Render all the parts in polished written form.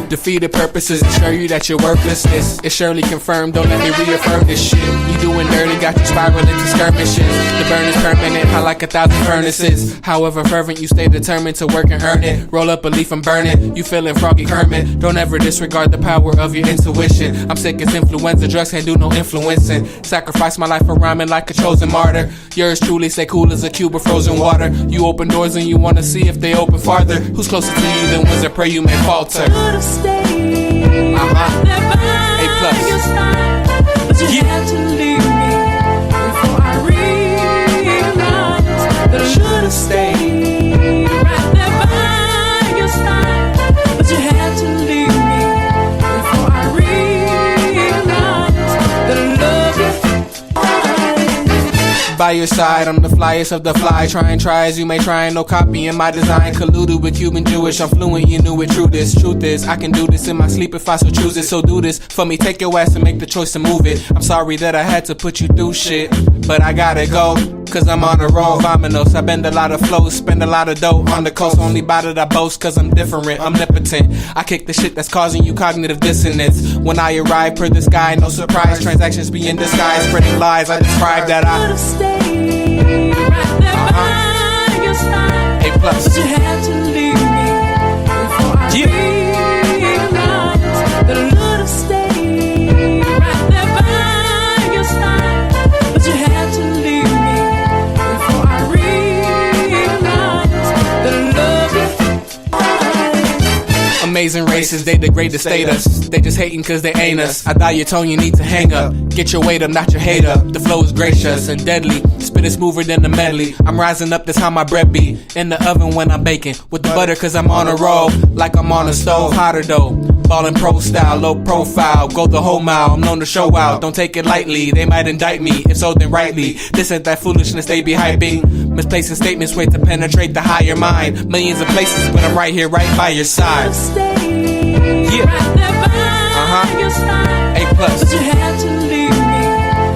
Defeated purposes assure you that your worthlessness is surely confirmed. Don't let me reaffirm this shit. You doing dirty, got you spiraling into skirmishes. The burn is permanent, hot like 1,000 furnaces. However fervent, you stay determined to work and earn it. Roll up a leaf and burn it. You feeling froggy Kermit. Don't ever disregard the power of your intuition. I'm sick as influenza, drugs can't do no influencing. Sacrifice my life for rhyming like a chosen martyr. Yours truly stay cool as a cube of frozen water. You open doors and you wanna see if they open farther. Who's closer to you than ones that pray you may falter? A plus. But you had to leave me before I realized that I should have stayed right there by your side. But you had to leave me before I realized that I love you. By your side, I'm the flyest of the fly. Try as you may try, no copying my design. Colluded with Cuban Jewish, I'm fluent, you knew it. Truth is, I can do this in my sleep if I so choose it. So do this for me, take your ass and make the choice to move it. I'm sorry that I had to put you through shit, but I gotta go, cause I'm on a roll. Vominos, I bend a lot of flows, spend a lot of dough on the coast. Only by that I boast, cause I'm different, omnipotent. I kick the shit that's causing you cognitive dissonance. When I arrive per the sky, no surprise, transactions be in disguise, spreading lies. I describe that I could've stayed right there by your side. A plus. But you had to leave me before I realized that I could've stayed right there by your side. But you had to leave me before I realized that I love you. Amazing races, they degrade the status. They just hating cause they ain't us. I dial your tone, you need to hang up. Get your weight up, not your hate up. The flow is gracious and deadly. Spit is smoother than the medley. I'm rising up, that's how my bread be. In the oven when I'm baking. With the butter cause I'm on a roll. Like I'm on a stove, hotter though. Ballin' pro style, low profile. Go the whole mile, I'm known to show out. Don't take it lightly, they might indict me. If so, then rightly. This ain't that foolishness they be hyping. Misplacing statements wait to penetrate the higher mind. Millions of places, but I'm right here, right by your side. Yeah. A plus. But you had to leave me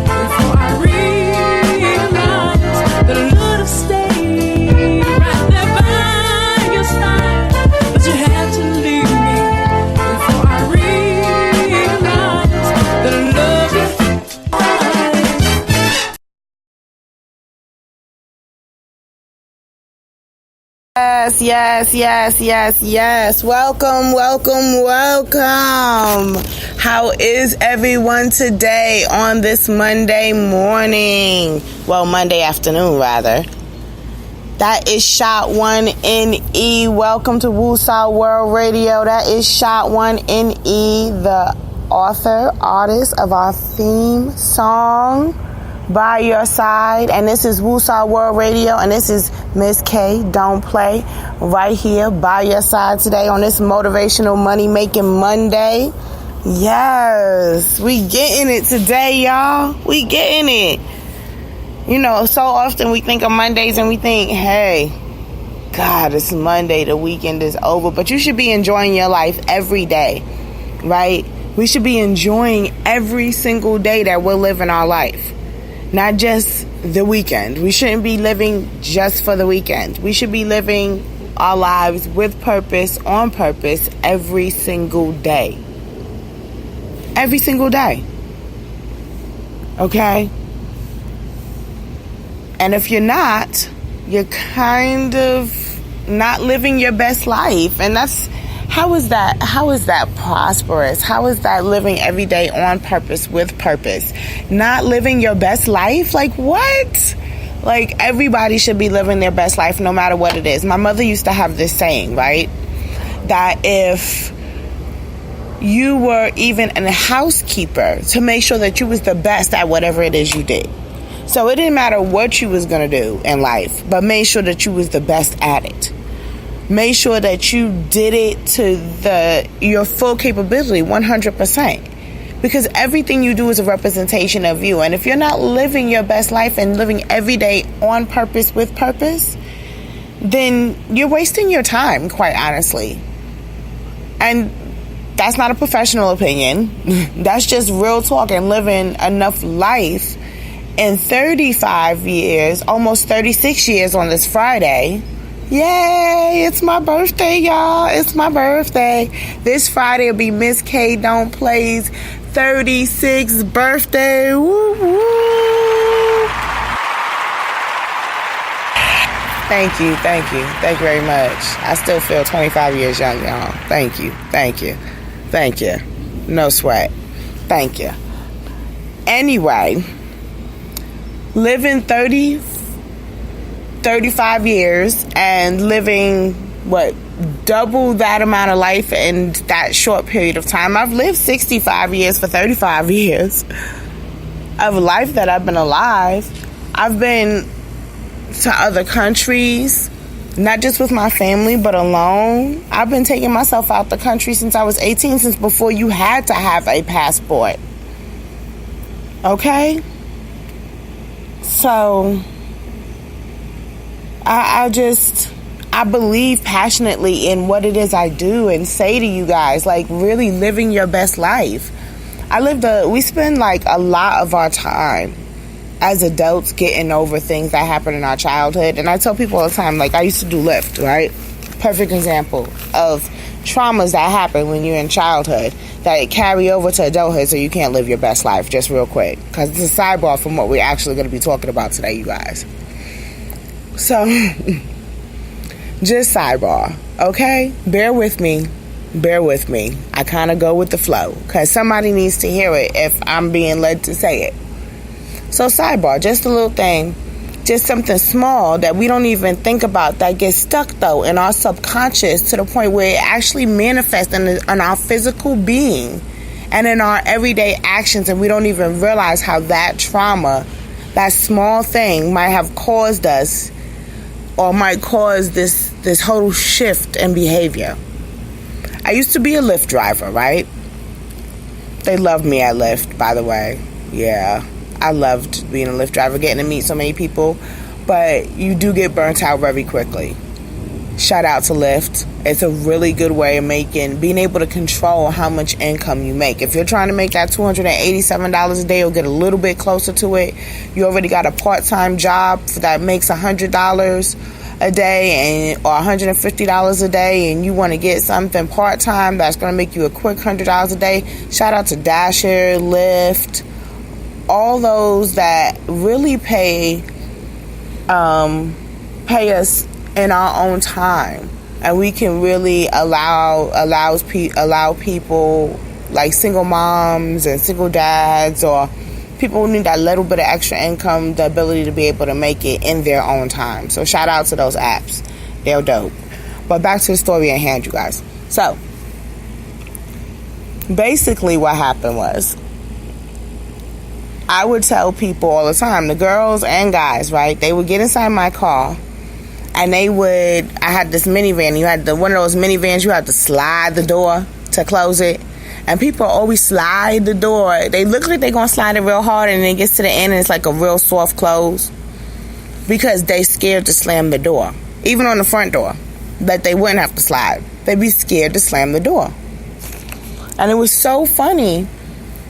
before I realized that I could have stayed right there by your side. But you had to leave me before I realized that I love you. Yes. Welcome. How is everyone today on this Monday morning? Well, Monday afternoon, rather. That is Shot 1NE. Welcome to WOOSAWORLD Radio. That is Shot 1NE, the artist of our theme song, By Your Side. And this is WOOSAWORLD Radio, and this is Miss K, Don't Play, right here by your side today on this motivational money-making Monday. Yes, we getting it today, y'all. We getting it. You know, so often we think of Mondays and we think, hey, God, it's Monday, the weekend is over. But you should be enjoying your life every day, right? We should be enjoying every single day that we're living our life. Not just the weekend. We shouldn't be living just for the weekend. We should be living our lives with purpose, on purpose, every single day. Every single day. Okay? And if you're not, you're kind of not living your best life. And how is that prosperous? How is that living every day on purpose, with purpose? Not living your best life? Like what? Like everybody should be living their best life no matter what it is. My mother used to have this saying, right? That if you were even a housekeeper, to make sure that you was the best at whatever it is you did. So it didn't matter what you was going to do in life, but make sure that you was the best at it. Make sure that you did it to your full capability, 100%. Because everything you do is a representation of you. And if you're not living your best life and living every day on purpose, with purpose, then you're wasting your time, quite honestly. And that's not a professional opinion. That's just real talk and living enough life in 35 years, almost 36 years on this Friday, Yay, it's my birthday, y'all. It's my birthday. This Friday will be Miss K Don't Play's 36th birthday. Woo woo. Thank you very much. I still feel 25 years young, y'all. Thank you. No sweat. Thank you. Anyway, living 35 years and living, double that amount of life in that short period of time. I've lived 65 years for 35 years of life that I've been alive. I've been to other countries, not just with my family, but alone. I've been taking myself out the country since I was 18, since before you had to have a passport. Okay? So, I believe passionately in what it is I do and say to you guys, really living your best life. We spend a lot of our time as adults getting over things that happened in our childhood. And I tell people all the time, I used to do Lyft, right? Perfect example of traumas that happen when you're in childhood that carry over to adulthood, so you can't live your best life. Just real quick, because it's a sidebar from what we're actually going to be talking about today, you guys. So, just sidebar, okay? Bear with me. I kind of go with the flow, because somebody needs to hear it if I'm being led to say it. So sidebar, just a little thing, just something small that we don't even think about that gets stuck, though, in our subconscious to the point where it actually manifests in our physical being and in our everyday actions, and we don't even realize how that trauma, that small thing, might have caused us, or might cause this whole shift in behavior. I used to be a Lyft driver, right? They loved me at Lyft, by the way. Yeah, I loved being a Lyft driver, getting to meet so many people, but you do get burnt out very quickly. Shout out to Lyft. It's a really good way of being able to control how much income you make. If you're trying to make that $287 a day or get a little bit closer to it, you already got a part-time job that makes $100 a day or $150 a day, and you want to get something part-time that's going to make you a quick $100 a day. Shout out to Dasher, Lyft, all those that really pay us in our own time, and we can really allow people like single moms and single dads, or people who need that little bit of extra income, the ability to be able to make it in their own time. So shout out to those apps. They're dope. But back to the story at hand, you guys. So basically what happened was, I would tell people all the time, the girls and guys, right? They would get inside my car, and I had this minivan. You had one of those minivans, you had to slide the door to close it. And people always slide the door. They look like they're going to slide it real hard, and then it gets to the end and it's like a real soft close, because they scared to slam the door. Even on the front door, that they wouldn't have to slide. They'd be scared to slam the door. And it was so funny,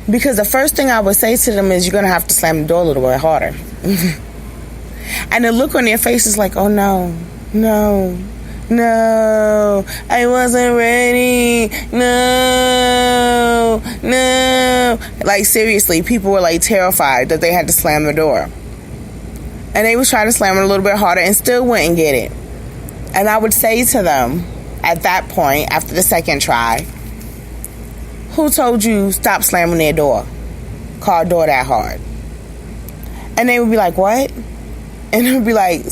because the first thing I would say to them is, you're going to have to slam the door a little bit harder. And the look on their face is like, oh no, I wasn't ready, no. Like, seriously, people were like terrified that they had to slam the door. And they was trying to slam it a little bit harder and still wouldn't get it. And I would say to them at that point, after the second try, who told you stop slamming their door? Car door that hard? And they would be like, what? And it would be like, you're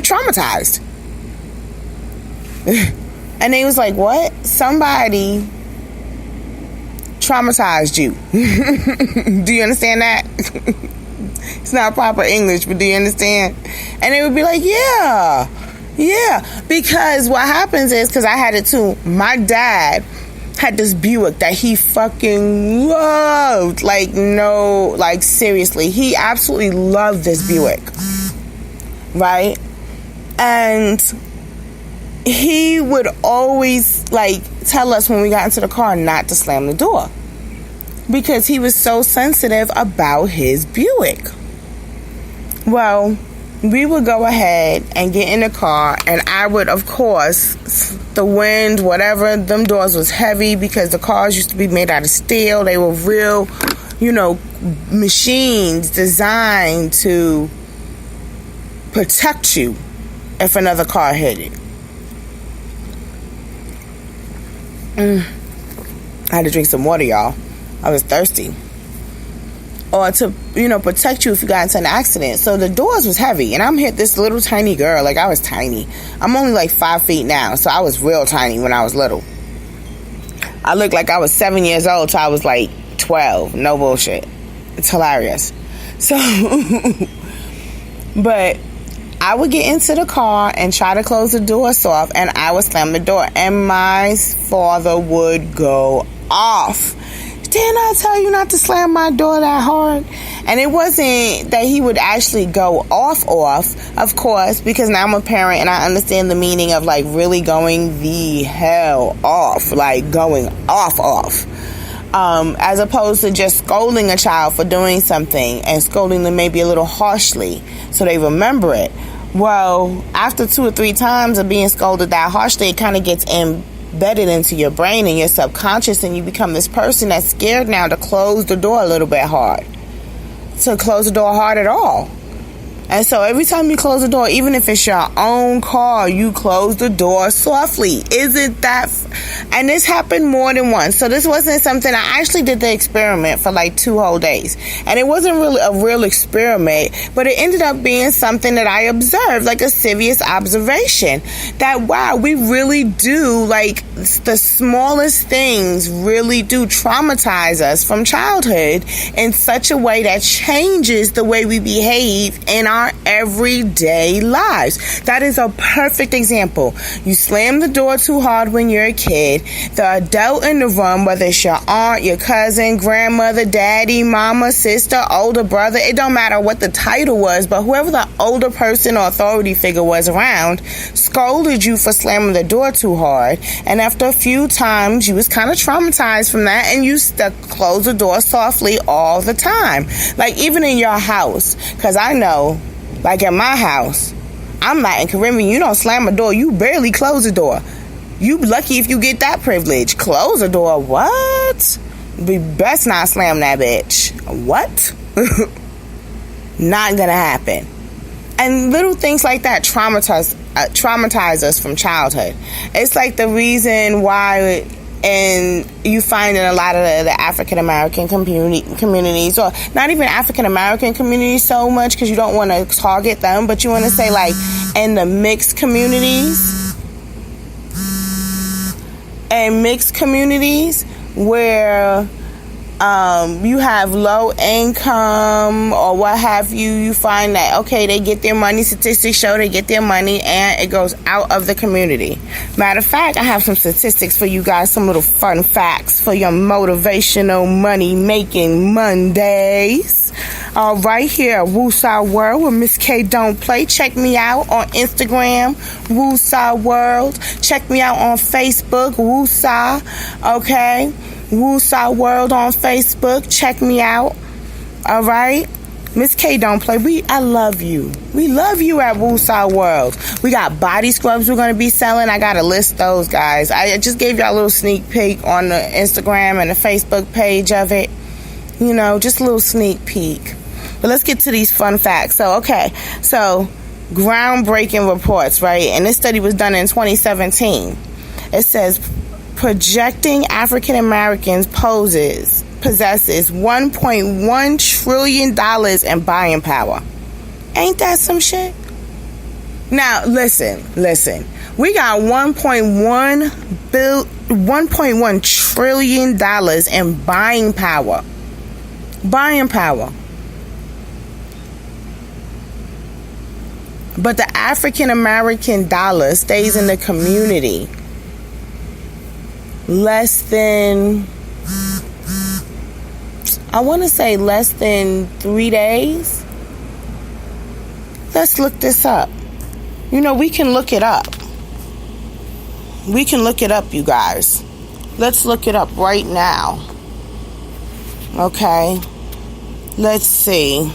traumatized. And they was like, what? Somebody traumatized you. Do you understand that? It's not proper English, but do you understand? And they would be like, yeah. Because what happens is, because I had it too, my dad had this Buick that he fucking loved. Seriously, he absolutely loved this Buick. Right? And he would always tell us when we got into the car not to slam the door, because he was so sensitive about his Buick. Well, we would go ahead and get in the car, and I would, of course, the wind, whatever, them doors was heavy because the cars used to be made out of steel. They were real, machines designed to protect you if another car hit it. I had to drink some water, y'all. I was thirsty. Or to, protect you if you got into an accident. So the doors was heavy, and I'm hit this little tiny girl. Like, I was tiny. I'm only like 5 feet now, so I was real tiny when I was little. I looked like I was 7 years old till I was like 12. No bullshit. It's hilarious. So, but I would get into the car and try to close the door soft, and I would slam the door, and my father would go off. Didn't I tell you not to slam my door that hard? And it wasn't that he would actually go off, of course, because now I'm a parent and I understand the meaning of like really going the hell off, like going off. As opposed to just scolding a child for doing something and scolding them maybe a little harshly so they remember it. Well, after 2 or 3 times of being scolded that harshly, it kind of gets embedded into your brain and your subconscious, and you become this person that's scared now to close the door a little bit hard, to close the door hard at all. And so every time you close the door, even if it's your own car, you close the door softly. Isn't that... And this happened more than once. So this wasn't something... I actually did the experiment for like 2 whole days. And it wasn't really a real experiment, but it ended up being something that I observed, like a serious observation. That, wow, we really do, like, the smallest things really do traumatize us from childhood in such a way that changes the way we behave in our everyday lives. That is a perfect example. You slam the door too hard when you're a kid. The adult in the room, whether it's your aunt, your cousin, grandmother, daddy, mama, sister, older brother, it don't matter what the title was, but whoever the older person or authority figure was around scolded you for slamming the door too hard. And after a few times, you was kind of traumatized from that, and you close the door softly all the time. Like, even in your house, because I know, like in my house, I'm Latin Caribbean, you don't slam a door, you barely close the door. You lucky if you get that privilege. Close the door, what? We best not slam that bitch. What? Not gonna happen. And little things like that traumatize us from childhood. It's like the reason why, and you find in a lot of the African American communities, or not even African American communities so much, because you don't want to target them, but you want to say like in the mixed communities, where you have low income or what have you, you find that, okay, they get their money, statistics show they get their money and it goes out of the community. Matter of fact, I have some statistics for you guys, some little fun facts for your motivational money making Mondays. Right here, Woosah World with Miss K Don't Play. Check me out on Instagram, Woosah World. Check me out on Facebook, Woosah, okay? Woosah World on Facebook. Check me out. All right. Miss K Don't Play. I love you. We love you at Woosah World. We got body scrubs we're going to be selling. I got to list those, guys. I just gave y'all a little sneak peek on the Instagram and the Facebook page of it. You know, just a little sneak peek. But let's get to these fun facts. So groundbreaking reports, right? And this study was done in 2017. It says projecting African Americans possesses $1.1 trillion in buying power. Ain't that some shit? Now, listen. We got $1.1 trillion in buying power. But the African American dollar stays in the community less than 3 days. Let's look this up. You know, we can look it up. You guys. Let's look it up right now. Okay. Let's see.